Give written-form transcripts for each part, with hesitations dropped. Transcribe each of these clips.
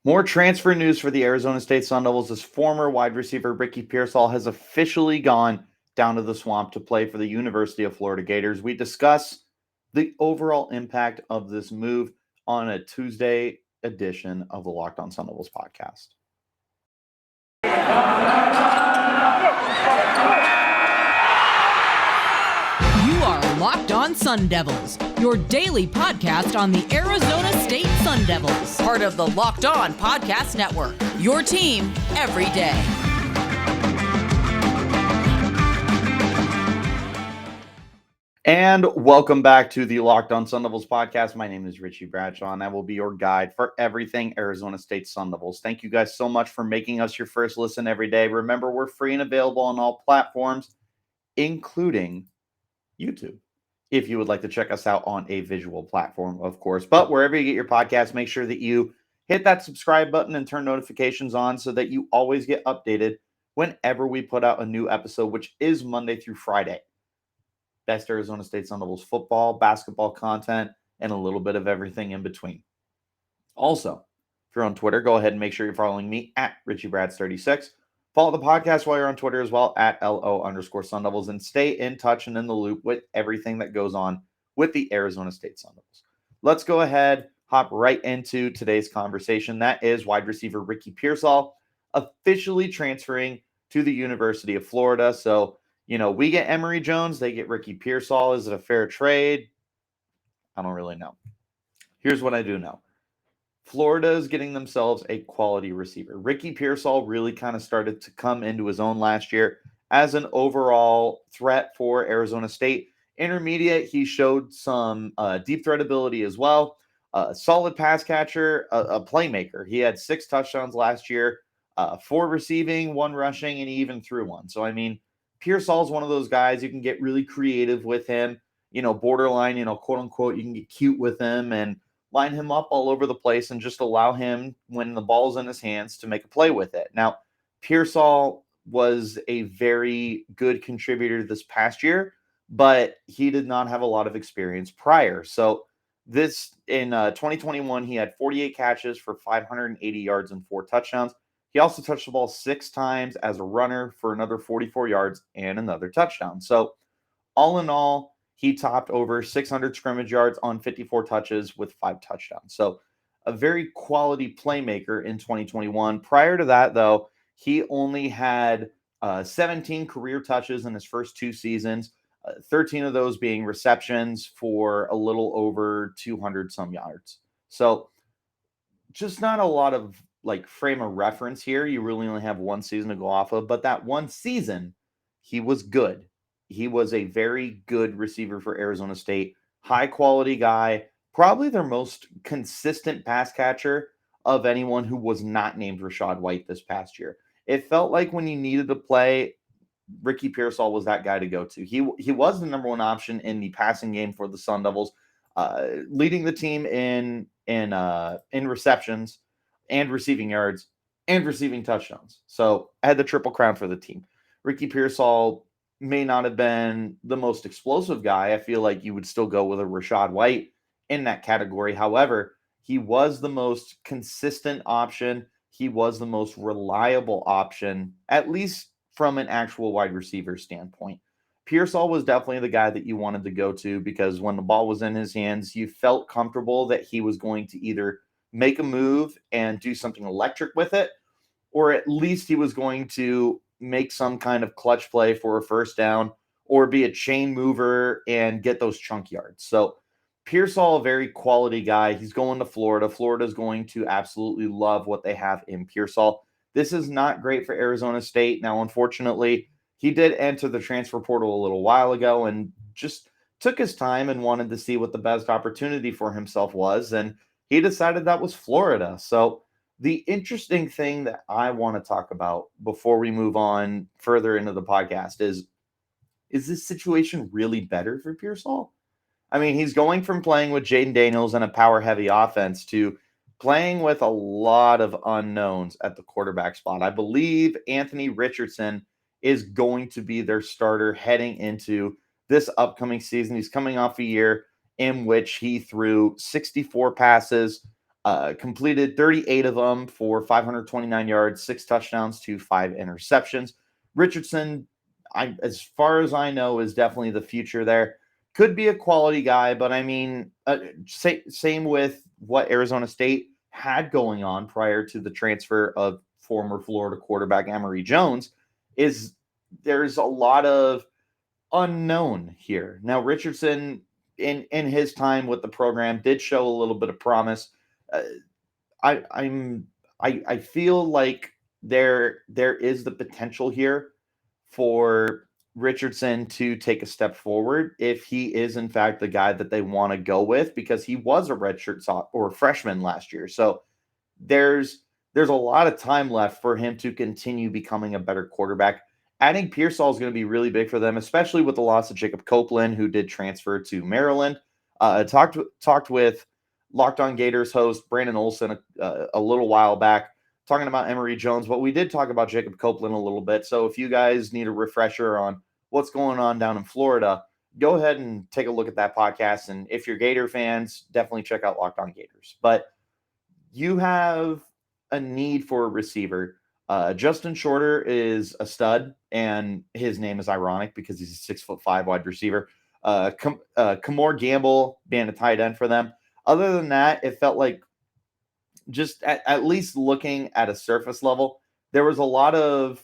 More transfer news for the Arizona State Sun Devils as former wide receiver Ricky Pearsall has officially gone down to the Swamp to play for the University of Florida Gators. We discuss the overall impact of this move on a Tuesday edition of the Locked On Sun Devils podcast. You are Locked On Sun Devils, your daily podcast on the Arizona State Sun Devils, part of the Locked On Podcast Network, your team every day. And welcome back to the Locked On Sun Devils podcast. My name is Richie Bradshaw, and I will be your guide for everything Arizona State Sun Devils. Thank you guys so much for making us your first listen every day. Remember, we're free and available on all platforms, including YouTube, if you would like to check us out on a visual platform, of course. But wherever you get your podcasts, make sure that you hit that subscribe button and turn notifications on so that you always get updated whenever we put out a new episode, which is Monday through Friday. Best Arizona State Sun Devils football, basketball content, and a little bit of everything in between. Also, if you're on Twitter, go ahead and make sure you're following me at RichieBrads36. Follow the podcast while you're on Twitter as well at LO_Sun Devils, and stay in touch and in the loop with everything that goes on with the Arizona State Sun Devils. Let's go ahead, hop right into today's conversation. That is wide receiver Ricky Pearsall officially transferring to the University of Florida. So, we get Emory Jones, they get Ricky Pearsall. Is it a fair trade? I don't really know. Here's what I do know. Florida is getting themselves a quality receiver. Ricky Pearsall really kind of started to come into his own last year as an overall threat for Arizona State. Intermediate, he showed some deep threat ability as well. Solid pass catcher, a playmaker. He had 6 touchdowns last year, 4 receiving, 1 rushing, and he even threw 1. So, Pearsall's one of those guys you can get really creative with him, borderline, quote unquote, you can get cute with him and line him up all over the place and just allow him, when the ball's in his hands, to make a play with it. Now, Pearsall was a very good contributor this past year, but he did not have a lot of experience prior. So this in 2021, he had 48 catches for 580 yards and 4 touchdowns. He also touched the ball 6 times as a runner for another 44 yards and another touchdown. So all in all, he topped over 600 scrimmage yards on 54 touches with 5 touchdowns. So a very quality playmaker in 2021. Prior to that, though, he only had 17 career touches in his first 2 seasons, 13 of those being receptions for a little over 200 some yards. So just not a lot of frame of reference here. You really only have 1 season to go off of, but that 1 season, he was good. He was a very good receiver for Arizona State, high quality guy, probably their most consistent pass catcher of anyone who was not named Rachaad White this past year. It felt like when you needed to play, Ricky Pearsall was that guy to go to. He was the number 1 option in the passing game for the Sun Devils, leading the team in receptions and receiving yards and receiving touchdowns. So I had the triple crown for the team. Ricky Pearsall may not have been the most explosive guy. I feel like you would still go with a Rachaad White in that category. However, he was the most consistent option. He was the most reliable option, at least from an actual wide receiver standpoint. Pearsall was definitely the guy that you wanted to go to because when the ball was in his hands, you felt comfortable that he was going to either make a move and do something electric with it, or at least he was going to make some kind of clutch play for a first down or be a chain mover and get those chunk yards. So Pearsall, a very quality guy. He's going to Florida. Florida's going to absolutely love what they have in Pearsall. This is not great for Arizona State. Now, unfortunately, he did enter the transfer portal a little while ago and just took his time and wanted to see what the best opportunity for himself was. And he decided that was Florida. So the interesting thing that I want to talk about before we move on further into the podcast is this situation really better for Pearsall? He's going from playing with Jaden Daniels and a power-heavy offense to playing with a lot of unknowns at the quarterback spot. I believe Anthony Richardson is going to be their starter heading into this upcoming season. He's coming off a year in which he threw 64 passes, Completed 38 of them for 529 yards, 6 touchdowns to 5 interceptions. Richardson, as far as I know, is definitely the future there. Could be a quality guy, but I mean, same with what Arizona State had going on prior to the transfer of former Florida quarterback Emory Jones. There's a lot of unknown here. Now, Richardson, in his time with the program, did show a little bit of promise. Uh, I feel like there is the potential here for Richardson to take a step forward if he is in fact the guy that they want to go with, because he was a redshirt or freshman last year. So there's a lot of time left for him to continue becoming a better quarterback. Adding Pearsall is going to be really big for them, especially with the loss of Jacob Copeland, who did transfer to Maryland. Talked with Locked On Gators host Brandon Olson a little while back, talking about Emory Jones, but we did talk about Jacob Copeland a little bit. So if you guys need a refresher on what's going on down in Florida, go ahead and take a look at that podcast. And if you're Gator fans, definitely check out Locked On Gators. But you have a need for a receiver. Justin Shorter is a stud, and his name is ironic because he's a 6'5" wide receiver. Kamor Gamble being a tight end for them. Other than that, it felt like just at least looking at a surface level, there was a lot of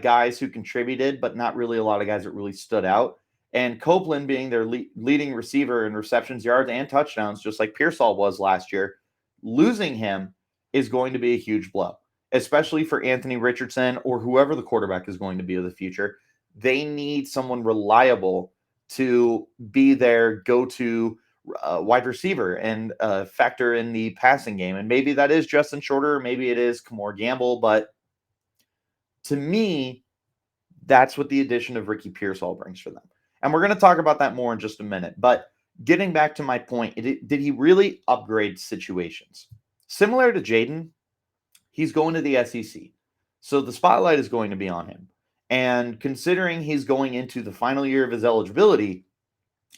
guys who contributed, but not really a lot of guys that really stood out. And Copeland being their leading receiver in receptions, yards, and touchdowns, just like Pearsall was last year, losing him is going to be a huge blow, especially for Anthony Richardson or whoever the quarterback is going to be of the future. They need someone reliable to be their go-to wide receiver and factor in the passing game. And maybe that is Justin Shorter, maybe it is Kamor Gamble, but to me, that's what the addition of Ricky Pearsall brings for them. And we're going to talk about that more in just a minute. But getting back to my point, did he really upgrade situations? Similar to Jaden, he's going to the SEC. So the spotlight is going to be on him. And considering he's going into the final year of his eligibility,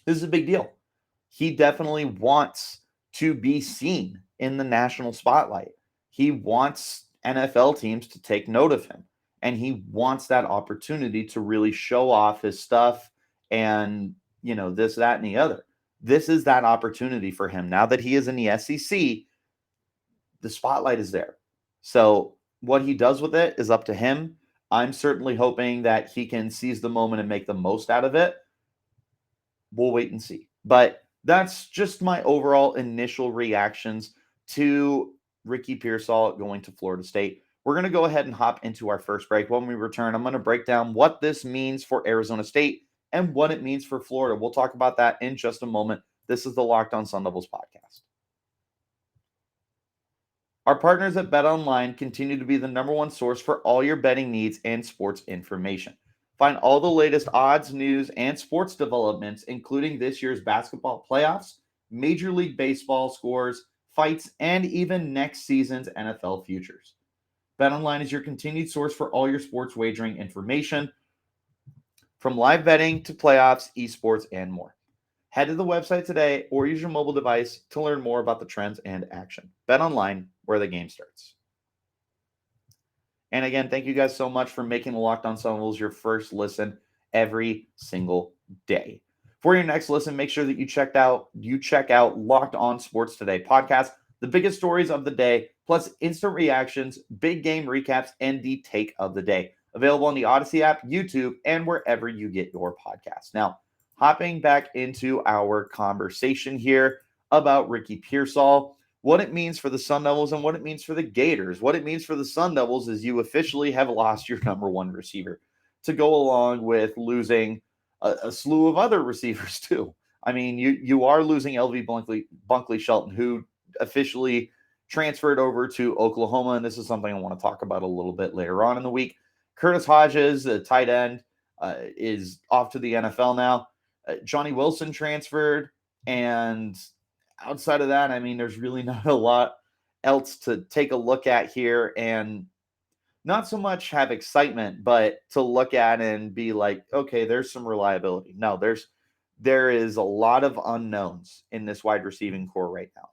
this is a big deal. He definitely wants to be seen in the national spotlight. He wants NFL teams to take note of him. And he wants that opportunity to really show off his stuff and, this, that, and the other. This is that opportunity for him. Now that he is in the SEC, the spotlight is there. So what he does with it is up to him. I'm certainly hoping that he can seize the moment and make the most out of it. We'll wait and see. But that's just my overall initial reactions to Ricky Pearsall going to Florida State. We're going to go ahead and hop into our first break. When we return, I'm going to break down what this means for Arizona State and what it means for Florida. We'll talk about that in just a moment. This is the Locked On Sun Devils podcast. Our partners at BetOnline continue to be the number one source for all your betting needs and sports information. Find all the latest odds, news, and sports developments, including this year's basketball playoffs, Major League Baseball scores, fights, and even next season's NFL futures. BetOnline is your continued source for all your sports wagering information, from live betting to playoffs, esports, and more. Head to the website today or use your mobile device to learn more about the trends and action. BetOnline, where the game starts. And again, thank you guys so much for making the Locked On Sun Devils your first listen every single day. For your next listen, make sure that you check out Locked On Sports Today podcast, the biggest stories of the day, plus instant reactions, big game recaps, and the take of the day. Available on the Odyssey app, YouTube, and wherever you get your podcasts. Now, hopping back into our conversation here about Ricky Pearsall, what it means for the Sun Devils and what it means for the Gators. What it means for the Sun Devils is you officially have lost your number one receiver to go along with losing a slew of other receivers too. I mean, you are losing LV Bunkley Shelton, who officially transferred over to Oklahoma, and this is something I want to talk about a little bit later on in the week. Curtis Hodges, the tight end, is off to the NFL now. Johnny Wilson transferred, and outside of that, I mean, there's really not a lot else to take a look at here and not so much have excitement, but to look at and be like, okay, there's some reliability. No, there is a lot of unknowns in this wide receiving core right now.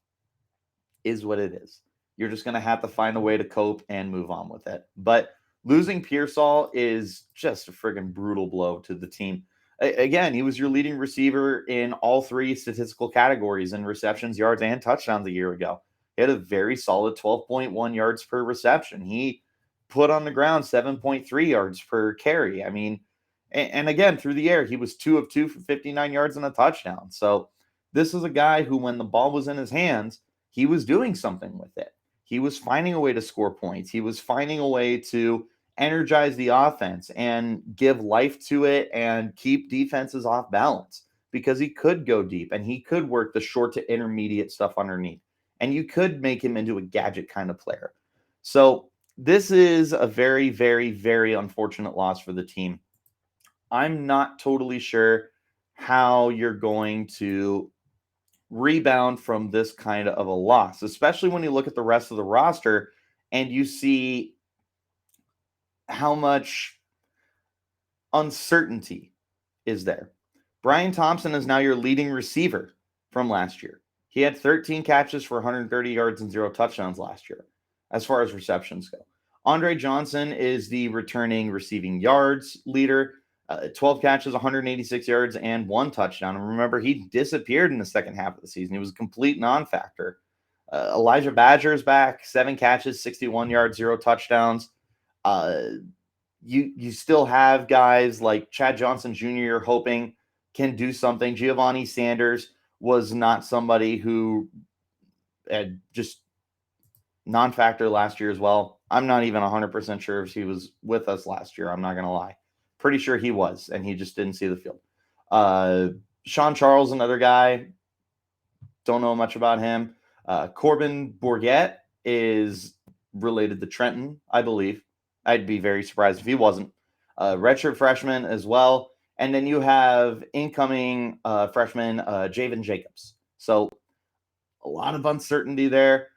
is what it is. You're just going to have to find a way to cope and move on with it. But losing Pearsall is just a friggin' brutal blow to the team. Again, he was your leading receiver in all three statistical categories in receptions, yards, and touchdowns a year ago. He had a very solid 12.1 yards per reception. He put on the ground 7.3 yards per carry. I mean, and again, through the air, he was 2 of 2 for 59 yards and a touchdown. So this is a guy who, when the ball was in his hands, he was doing something with it. He was finding a way to score points. He was finding a way to energize the offense and give life to it and keep defenses off balance, because he could go deep and he could work the short to intermediate stuff underneath. And you could make him into a gadget kind of player. So this is a very, very, very unfortunate loss for the team. I'm not totally sure how you're going to rebound from this kind of a loss, especially when you look at the rest of the roster and you see how much uncertainty is there. Brian Thompson is now your leading receiver from last year. He had 13 catches for 130 yards and 0 touchdowns last year, as far as receptions go. Andre Johnson is the returning receiving yards leader. 12 catches, 186 yards, and 1 touchdown. And remember, he disappeared in the second half of the season. He was a complete non-factor. Elijah Badger is back, 7 catches, 61 yards, 0 touchdowns. You still have guys like Chad Johnson Jr. you're hoping can do something. Giovanni Sanders was not somebody who had just non-factor last year as well. I'm not even 100% sure if he was with us last year. I'm not going to lie. Pretty sure he was, and he just didn't see the field. Sean Charles, another guy. Don't know much about him. Corbin Bourget is related to Trenton, I believe. I'd be very surprised if he wasn't. Redshirt freshman as well. And then you have incoming freshman Javen Jacobs. So a lot of uncertainty there,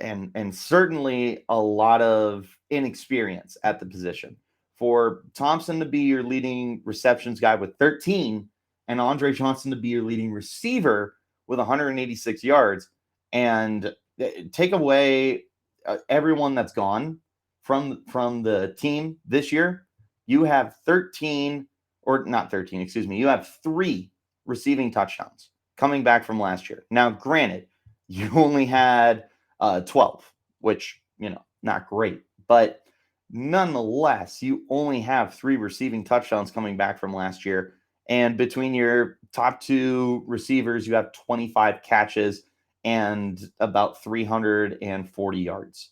and certainly a lot of inexperience at the position. For Thompson to be your leading receptions guy with 13 and Andre Johnson to be your leading receiver with 186 yards, and take away everyone that's gone from the team this year, you have 13, or not 13, excuse me, you have 3 receiving touchdowns coming back from last year. Now, granted, you only had 12, which, not great, but nonetheless, you only have 3 receiving touchdowns coming back from last year. And between your top 2 receivers, you have 25 catches and about 340 yards.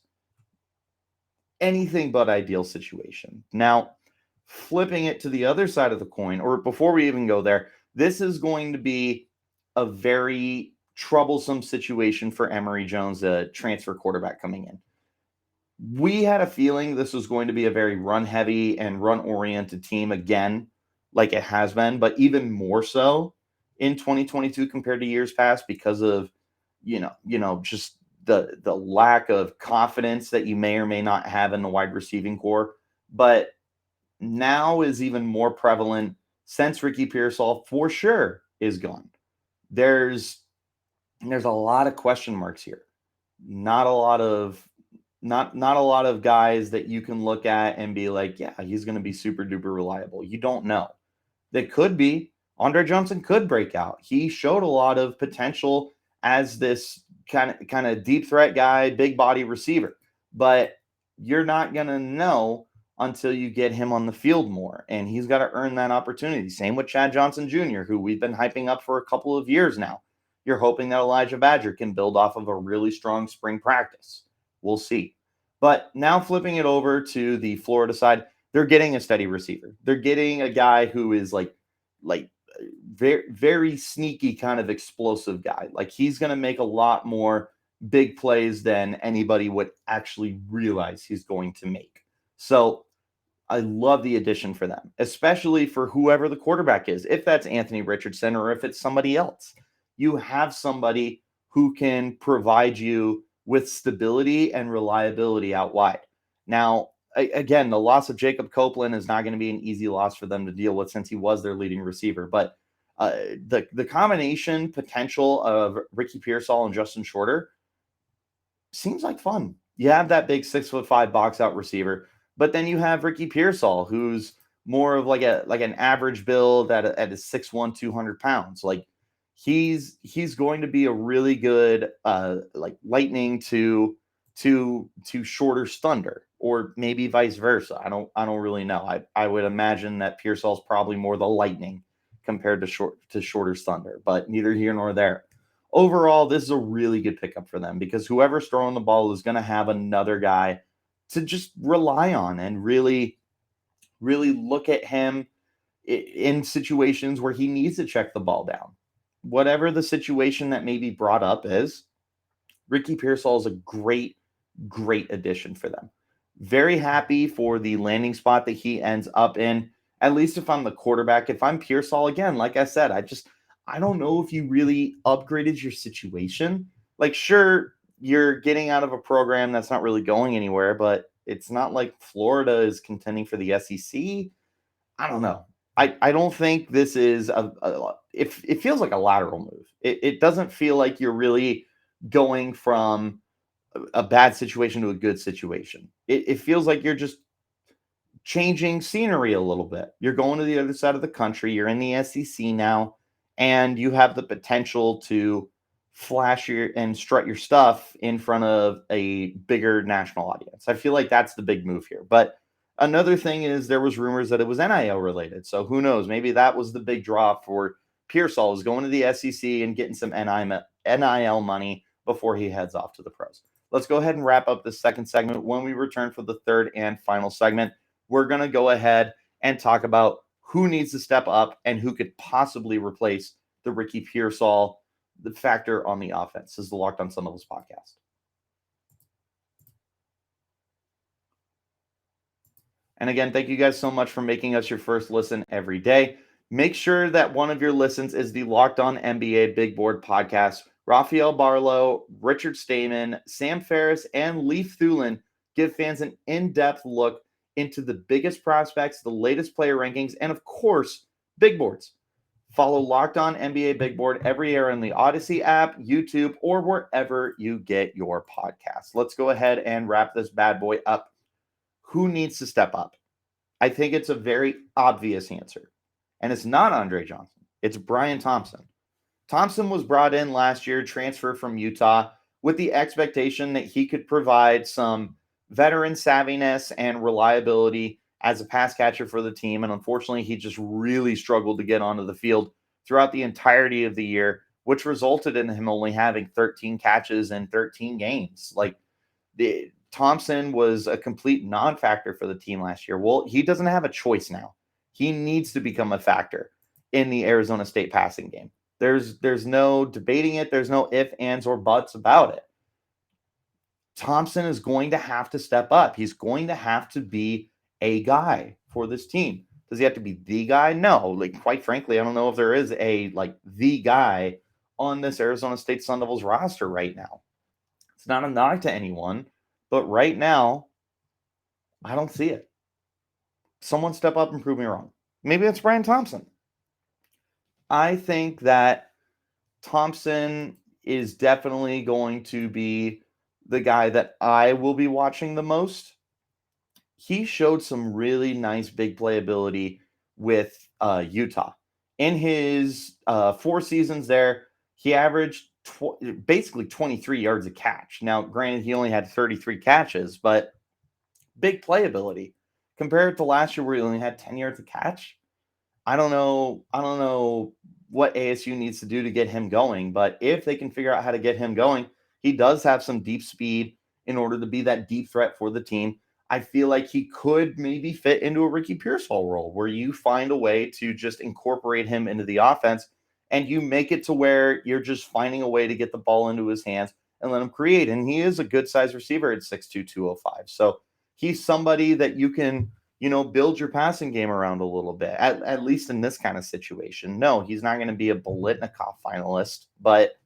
Anything but ideal situation. Now, flipping it to the other side of the coin, or before we even go there, this is going to be a very troublesome situation for Emory Jones, a transfer quarterback coming in. We had a feeling this was going to be a very run-heavy and run-oriented team again, like it has been, but even more so in 2022 compared to years past because of, just the lack of confidence that you may or may not have in the wide receiving core. But now is even more prevalent since Ricky Pearsall for sure is gone. There's a lot of question marks here. Not a lot of guys that you can look at and be like, yeah, he's going to be super duper reliable. You don't know. That could be. Andre Johnson could break out. He showed a lot of potential as this kind of deep threat guy, big body receiver. But you're not going to know until you get him on the field more. And he's got to earn that opportunity. Same with Chad Johnson Jr., who we've been hyping up for a couple of years now. You're hoping that Elijah Badger can build off of a really strong spring practice. We'll see. But now flipping it over to the Florida side, they're getting a steady receiver. They're getting a guy who is like very, very sneaky kind of explosive guy. Like he's going to make a lot more big plays than anybody would actually realize he's going to make. So I love the addition for them, especially for whoever the quarterback is. If that's Anthony Richardson or if it's somebody else, you have somebody who can provide you with stability and reliability out wide. Now, again, the loss of Jacob Copeland is not going to be an easy loss for them to deal with since he was their leading receiver. But the combination potential of Ricky Pearsall and Justin Shorter seems like fun. You have that big 6'5" box out receiver, but then you have Ricky Pearsall, who's more of like an average build at a 6'1", 200 pounds. Like he's going to be a really good like lightning to shorter Thunder, or maybe vice versa. I don't really know. I would imagine that Pearsall's probably more the lightning compared to shorter Thunder, but neither here nor there. Overall, this is a really good pickup for them because whoever's throwing the ball is going to have another guy to just rely on and really, really look at him in situations where he needs to check the ball down. Whatever the situation that may be brought up is, Ricky Pearsall is a great, great addition for them. Very happy for the landing spot that he ends up in. At least if I'm the quarterback, if I'm Pearsall, again, like I said, I don't know if you really upgraded your situation. Like, sure, you're getting out of a program that's not really going anywhere, but it's not like Florida is contending for the SEC. I don't know. I don't think this is it feels like a lateral move. It doesn't feel like you're really going from a bad situation to a good situation. It feels like you're just changing scenery a little bit. You're going to the other side of the country. You're in the SEC now, and you have the potential to flash your and strut your stuff in front of a bigger national audience. I feel like that's the big move here. But another thing is there was rumors that it was NIL related. So who knows? Maybe that was the big draw for Pearsall, is going to the SEC and getting some NIL money before he heads off to the pros. Let's go ahead and wrap up the second segment. When we return for the third and final segment, we're going to go ahead and talk about who needs to step up and who could possibly replace the Ricky Pearsall, the factor on the offense. This is the Locked On Sun Devils podcast. And again, thank you guys so much for making us your first listen every day. Make sure that one of your listens is the Locked On NBA Big Board podcast. Rafael Barlow, Richard Stamen, Sam Ferris, and Leif Thulin give fans an in-depth look into the biggest prospects, the latest player rankings, and of course, big boards. Follow Locked On NBA Big Board every year in the Odyssey app, YouTube, or wherever you get your podcasts. Let's go ahead and wrap this bad boy up. Who needs to step up? I think it's a very obvious answer. And it's not Andre Johnson. It's Brian Thompson. Thompson was brought in last year, transfer from Utah, with the expectation that he could provide some veteran savviness and reliability as a pass catcher for the team. And unfortunately, he just really struggled to get onto the field throughout the entirety of the year, which resulted in him only having 13 catches in 13 games. Thompson was a complete non-factor for the team last year. Well, he doesn't have a choice now. He needs to become a factor in the Arizona State passing game. There's no debating it. There's no ifs, ands, or buts about it. Thompson is going to have to step up. He's going to have to be a guy for this team. Does he have to be the guy? No. Quite frankly, I don't know if there is the guy on this Arizona State Sun Devils roster right now. It's not a knock to anyone, but right now, I don't see it. Someone step up and prove me wrong. Maybe it's Brian Thompson. I think that Thompson is definitely going to be the guy that I will be watching the most. He showed some really nice big playability with Utah. In his 4 seasons there, he averaged basically 23 yards a catch. Now, granted, he only had 33 catches, but big playability. Compared to last year where he only had 10 yards a catch, I don't know what ASU needs to do to get him going, but if they can figure out how to get him going, he does have some deep speed in order to be that deep threat for the team. I feel like he could maybe fit into a Ricky Pearsall role where you find a way to just incorporate him into the offense and you make it to where you're just finding a way to get the ball into his hands and let him create. And he is a good size receiver at 6'2", 205. So he's somebody that you can, build your passing game around a little bit, at least in this kind of situation. No, he's not going to be a Bolitnikov finalist, but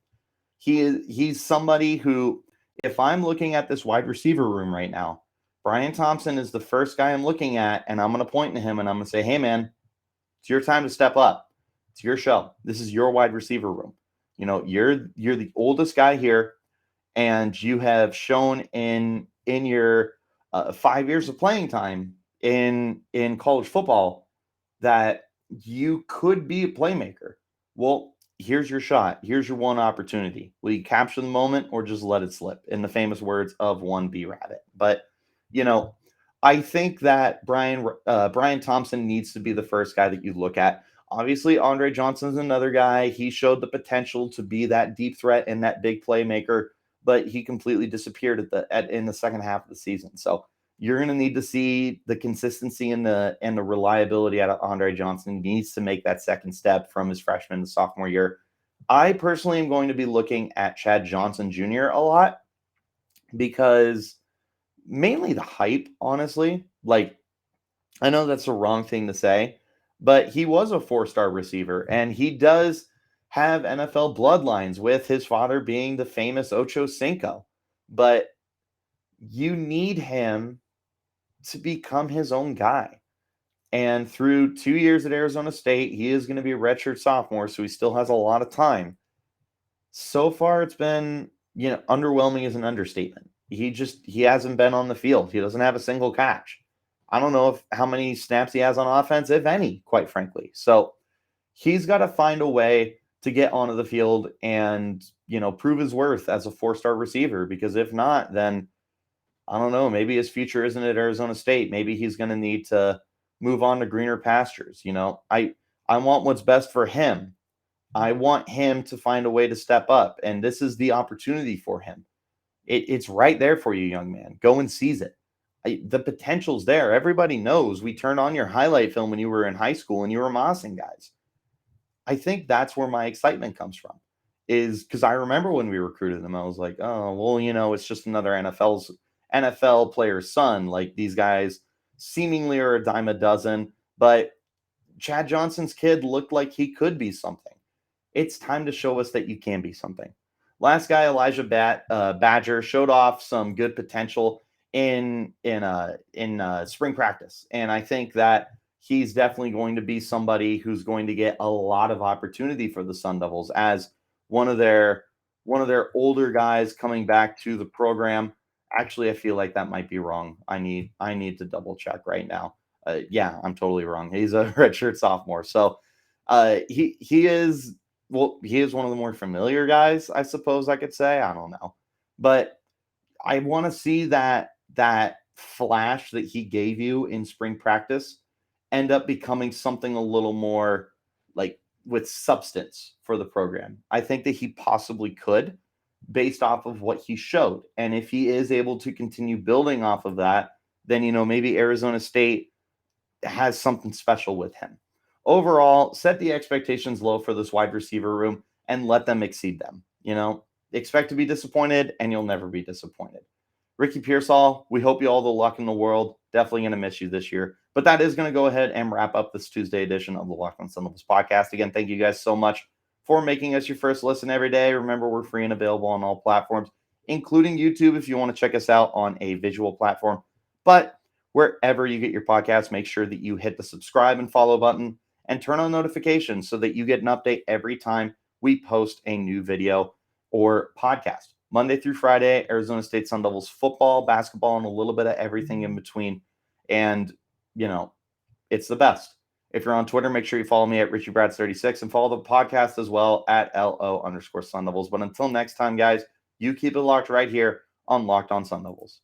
he's somebody who, if I'm looking at this wide receiver room right now, Brian Thompson is the first guy I'm looking at, and I'm going to point to him and I'm going to say, hey, man, it's your time to step up. It's your show. This is your wide receiver room. You're the oldest guy here, and you have shown in your 5 years of playing time in college football that you could be a playmaker. Well, here's your shot. Here's your one opportunity. Will you capture the moment or just let it slip? In the famous words of one B Rabbit. But you know, I think that Brian Thompson needs to be the first guy that you look at. Obviously, Andre Johnson's another guy. He showed the potential to be that deep threat and that big playmaker, but he completely disappeared in the second half of the season. So you're going to need to see the consistency and the reliability out of Andre Johnson. He needs to make that second step from his freshman to sophomore year. I personally am going to be looking at Chad Johnson Jr. a lot because mainly the hype, honestly. Like, I know that's the wrong thing to say, but he was a 4-star receiver and he does have NFL bloodlines with his father being the famous Ocho Cinco. But you need him to become his own guy. And through 2 years at Arizona State, he is going to be a redshirt sophomore, so he still has a lot of time. So far, it's been, underwhelming is an understatement. He hasn't been on the field. He doesn't have a single catch. I don't know how many snaps he has on offense, if any, quite frankly. So he's got to find a way to get onto the field and, prove his worth as a 4-star receiver, because if not, then I don't know, maybe his future isn't at Arizona State. Maybe he's going to need to move on to greener pastures. I want what's best for him. I want him to find a way to step up, and this is the opportunity for him. It's right there for you, young man. Go and seize it. The potential's there. Everybody knows we turned on your highlight film when you were in high school and you were mossing guys. I think that's where my excitement comes from, is because I remember when we recruited him, I was like, oh, well, it's just another NFL player's son. Like, these guys seemingly are a dime a dozen, but Chad Johnson's kid looked like he could be something. It's time to show us that you can be something. Last guy, Elijah Badger, showed off some good potential in spring practice, and I think that he's definitely going to be somebody who's going to get a lot of opportunity for the Sun Devils as one of their older guys coming back to the program. Actually, I feel like that might be wrong. I need to double check right now. Yeah, I'm totally wrong. He's a redshirt sophomore, so he is. Well, he is one of the more familiar guys, I suppose I could say. I don't know. But I want to see that flash that he gave you in spring practice end up becoming something a little more like with substance for the program. I think that he possibly could, based off of what he showed. And if he is able to continue building off of that, then maybe Arizona State has something special with him. Overall, set the expectations low for this wide receiver room and let them exceed them. Expect to be disappointed and you'll never be disappointed. Ricky Pearsall, we hope you all the luck in the world. Definitely going to miss you this year. But that is going to go ahead and wrap up this Tuesday edition of the Locked On Sun Devils podcast. Again, thank you guys so much for making us your first listen every day. Remember, we're free and available on all platforms, including YouTube if you want to check us out on a visual platform. But wherever you get your podcasts, make sure that you hit the subscribe and follow button and turn on notifications so that you get an update every time we post a new video or podcast. Monday through Friday, Arizona State Sun Devils football, basketball, and a little bit of everything in between. And, it's the best. If you're on Twitter, make sure you follow me at Richie Bradshaw36 and follow the podcast as well at LO_Sun Devils. But until next time, guys, you keep it locked right here on Locked On Sun Devils.